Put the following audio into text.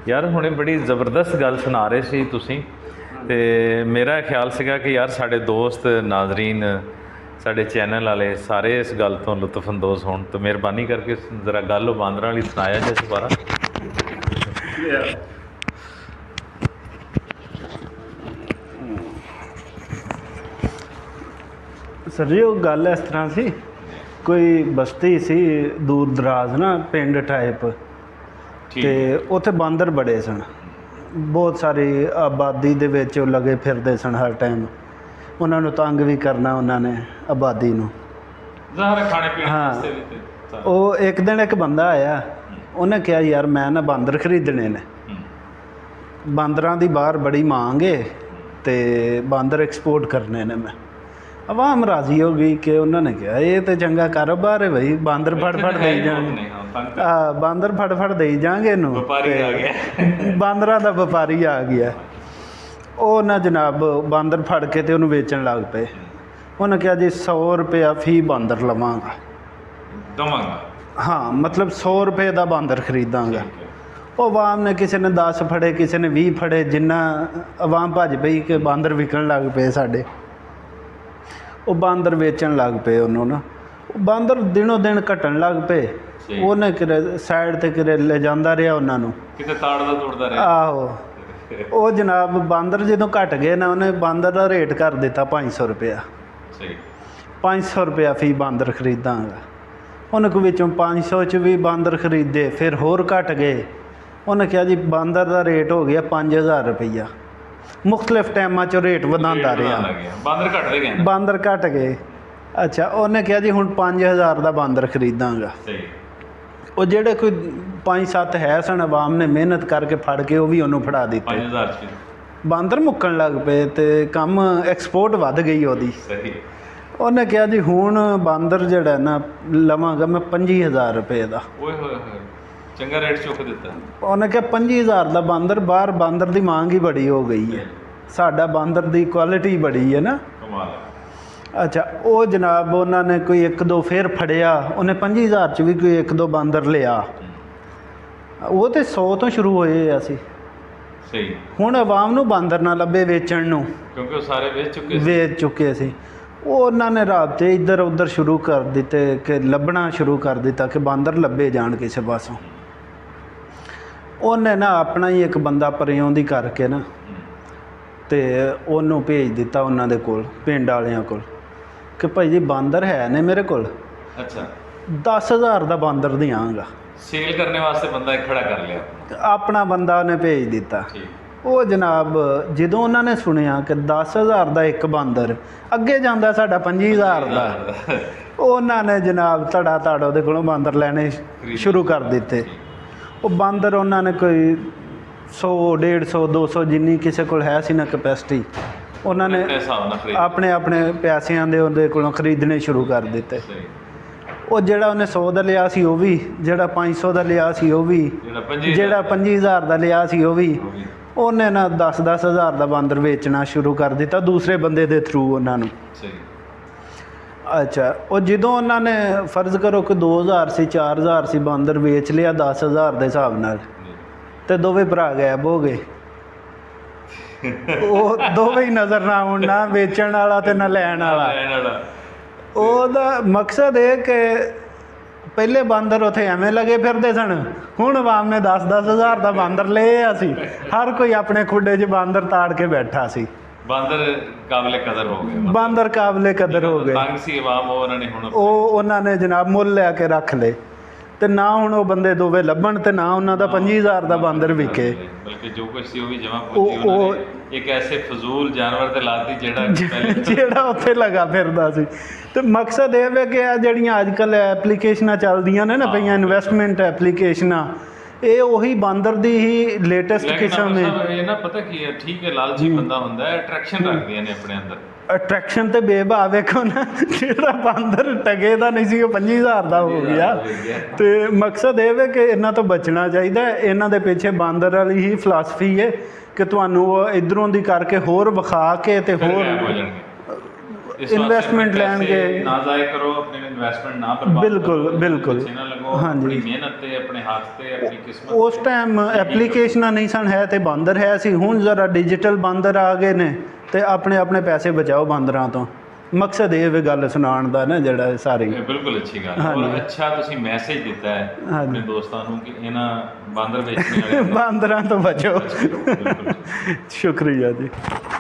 यार हुणे बड़ी ज़बरदस्त गल सुना रहे सी तुसीं ते मेरा ख्याल सीगा कि यार साढ़े दोस्त नाजरीन साढ़े चैनल वाले सारे इस गल तो लुत्फअंदोज़ होण तो मेहरबानी करके ज़रा गल बांदरां वाली सुनाया जाए दोबारा। सर जी वो गल इस तरह सी, कोई बस्ती सी दूर दराज ना पिंड टाइप, ते उत्थे बांदर बड़े सन, बहुत सारी आबादी दे विच लगे फिरदे सन हर टाइम। उन्होंने तंग भी करना उन्होंने आबादी नूं। हाँ, वो एक दिन एक बंदा आया, उन्हें कहा यार मैं ना बांदर खरीदने ने, बांदरां दी बाहर बड़ी मांग है ते बांदर एक्सपोर्ट करने ने। मैं आवाम राजी हो गई कि उन्होंने कहा ये तो चंगा कारोबार है भाई, बांदर फड़ फड़ दे जाएंगे, बांदर फड़ फड़ दे जाएंगे इनू, बांदरां दा व्यापारी आ गया। ਉਹ ਨਾ जनाब बांदर फड़ के तो उन्होंने बेचन लग पे। उन्हें कहा जी 100 रुपया फी बांदर लवांगा, हाँ मतलब 100 रुपये का बांदर खरीदांगा। वो अवाम ने किसी ने 10 फड़े, किसी ने 20 फड़े, जिन्ना अवाम भज पई कि बांदर विकन लग पे साढ़े। वो बांदर बेचन लग पे उन्होंने, बांदर दिनों दिन घटन लग पे। उन्हें किरे साइड ते किरे ले जांदा रहा उन्होंने, आहो। वो जनाब बांदर जो घट गए ना, उन्हें बांदर का रेट कर दिता 500 रुपया, 500 रुपया फी बांदर खरीदांगा। उन्हें कोई विचों 500 च भी बांदर खरीदे, फिर होर घट गए। उन्हें कहा जी बांदर का रेट हो गया 5000 रुपया। मुख्तलिफ टाइमां चो रेट वधांदा रहा, बांदर घट गए। अच्छा, उन्हें कहा जी हुण 5000 का बांदर खरीदांगा। वो जेड़े कोई 5-7 है सन अवाम ने मेहनत करके फड़ के वो भी उन्होंने फड़ा दिते। बांदर मुक्कन लग पे तो कम एक्सपोर्ट वध गई ओदी। उन्हें कहा जी हुण बांदर जड़ा ना लवांगा मैं 25000 रुपये का। चंगा रेट चुक दिता। उन्हें कहा 25000 का बांदर, बाहर बांदर की मांग ही बड़ी हो गई है, साडा बांदर की क्वालिटी बड़ी है ना। अच्छा, वो जनाब उन्होंने कोई 1-2 फिर फड़िया, उन्हें 25000 च भी कोई 1-2 बांदर लिया। वो तो 100 तो शुरू होए असी, हुण अवाम नूं बांदर ना लभे वेचण नूं, क्योंकि सारे वेच चुके सी। वो उन्होंने राबते इधर उधर शुरू कर दिते कि लभना शुरू कर दिता कि बांदर लभे जाण किसी पासों। उन्हें ना अपना ही एक बंदा परियों दी करके ना ते उन्होंने भेज दिता उन्हों दे कोल, पिंड वालियां कोल, कि भाई जी बांदर है ने मेरे कोल। अच्छा, 10000 का बांदर दियांगा। सेल करने वास्ते बंदा खड़ा कर लिया, अपना बंदा उन्हें भेज दिता। वो जनाब जो उन्होंने सुनिया कि 10000 का एक बांदर अगे जाता साढ़ा 25000 का, उन्होंने जनाब धड़ा धड़ वो को बांदर लैने शुरू कर दिते। वो बांदर उन्होंने कोई 100, 150, 200 जिन्नी किसी को है सी ना कैपेसिटी, उन्होंने अपने अपने पैसों के उन्हें को खरीदने शुरू कर दिते। वो जोड़ा उन्हें 100 का लिया सी वो भी, जोड़ा 500 का लिया सी वो भी, जोड़ा 25000 का लिया सी वो भी, उन्हें ना 10-10 हज़ार का बांदर बेचना शुरू कर दिता दूसरे बंदे के थ्रू उन्होंने। अच्छा, वो जो उन्होंने फर्ज करो कि 2000 से 4000 से बांदर बेच लिया 10,000 के हिसाब नाल, ते दोवें भरा गायब हो गए। वो दोवें ही नज़र ना आउण, ना बेचण वाला ते ना लैण वाला। ਉਹਦਾ मकसद है कि पहले बांदर उत्थे एवें लगे फिरते सन, हुण अवाम ने 10-10 हज़ार का बांदर ले सी, हर कोई अपने खुडे च बांदर ताड़ के बैठा सी। बांदर काबिले कदर हो गए, बांदर काबिले कदर हो गए। तंग सी अवाम, उन्होंने जनाब मुल लैके रख ले, तो ना हुण वो बंदे दोवे लभण ते ना उन्हों का 25000 का बांदर विके। बल्कि जो कुछ सी वो भी जमा पूंजी उन्होंने एक ऐसे फजूल जानवर ते लाती जेड़ा उत्थे लगा फिरदा सी। तो मकसद ये है कि आ जड़ियां अजकल एप्लीकेशनां चलदियां ने ना पईयां इन्वेस्टमेंट एप्लीकेशनां, ये उही बांदर दी ही लेटेस्ट किस्म है। ये ना पता की है, ठीक है लालची बंदा हुंदा है, अट्रैक्शन रखदियां ने अपने अंदर। अट्रैक्शन तो बेभाव वेखो ना, जो बांदर टगे का नहीं सी 25000 का हो गया। तो मकसद ये है कि इन्हों तो बचना चाहिए। इन्हों के पीछे बांदर वाली ही फिलासफी है कि तुहानू इधरों दी करके होर विखा के ते होर इन्वेस्टमेंट लैणगे, ना जाए करो अपने इन्वेस्टमेंट ना बर्बाद, बिल्कुल बिल्कुल ਉਹ ਹਾਂਜੀ। ਆਪਣੀ ਮਿਹਨਤ ਤੇ ਆਪਣੇ ਹੱਥ ਤੇ ਆਪਣੀ ਕਿਸਮਤ ਉਸ ਟਾਈਮ ਐਪਲੀਕੇਸ਼ਨਾਂ ਨਹੀਂ ਸਨ ਹੈ ਤੇ ਬਾਂਦਰ ਹੈ ਸੀ। ਹੁਣ ਜ਼ਰਾ ਡਿਜੀਟਲ ਬਾਂਦਰ ਆ ਗਏ ਨੇ ਤੇ ਆਪਣੇ ਆਪਣੇ ਪੈਸੇ ਬਚਾਓ ਬਾਂਦਰਾਂ ਤੋਂ। ਮਕਸਦ ਇਹ ਵੀ ਗੱਲ ਸੁਣਾਉਣ ਦਾ ਨਾ ਜਿਹੜਾ ਇਹ ਸਾਰੀ। ਇਹ ਬਿਲਕੁਲ ਅੱਛੀ ਗੱਲ ਹੈ ਔਰ ਅੱਛਾ ਤੁਸੀਂ ਮੈਸੇਜ ਦਿੱਤਾ ਹੈ ਆਪਣੇ ਦੋਸਤਾਂ ਨੂੰ ਕਿ ਇਹਨਾਂ ਬਾਂਦਰ ਵੇਚਣੇ ਵਾਲੇ ਬਾਂਦਰਾਂ ਤੋਂ ਬਚੋ। ਬਿਲਕੁਲ ਸ਼ੁਕਰੀਆ ਜੀ।